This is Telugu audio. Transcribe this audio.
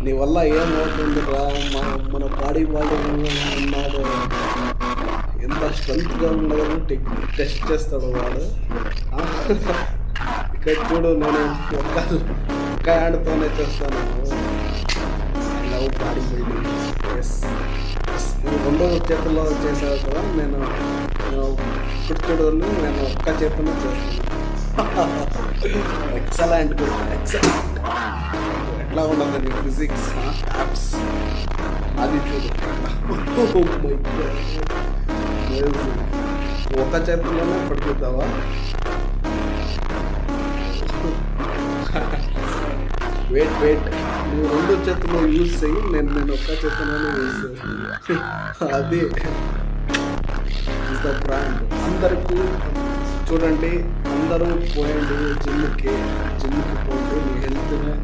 నీ వల్ల ఏమవుతుందిరా, మన బాడీ ఉన్నాడు, ఎంత స్ట్రెంత్గా ఉండదని టెస్ట్ చేస్తాడు వాడు. ఇక్కడ చూడు, నేను ఒక్క హ్యాండ్తోనే చేస్తాను. Love body building. ఎస్, రెండో చేతుల్లో చేసావు కదా, నేను కుర్చుడుని నేను ఒక్క చేతుల్లో చేస్తాను. Excellent good, excellent. ఎట్లా ఉండదు నీ ఫిజిక్స్ యాప్స్? అది చూడు. ఒక చేతుల్లోనే పడుకుంటావా? వెయిట్, నువ్వు రెండు చేతుల్లో యూజ్ చెయ్యి, నేను ఒక్క చేతుల్లోనే యూజ్ చేస్తాను. అది ఇస్ ద బ్రాండ్. అందరికీ చూడండి, అందరూ పోయండి జిమ్కి పోండి, మీ హెల్త్ని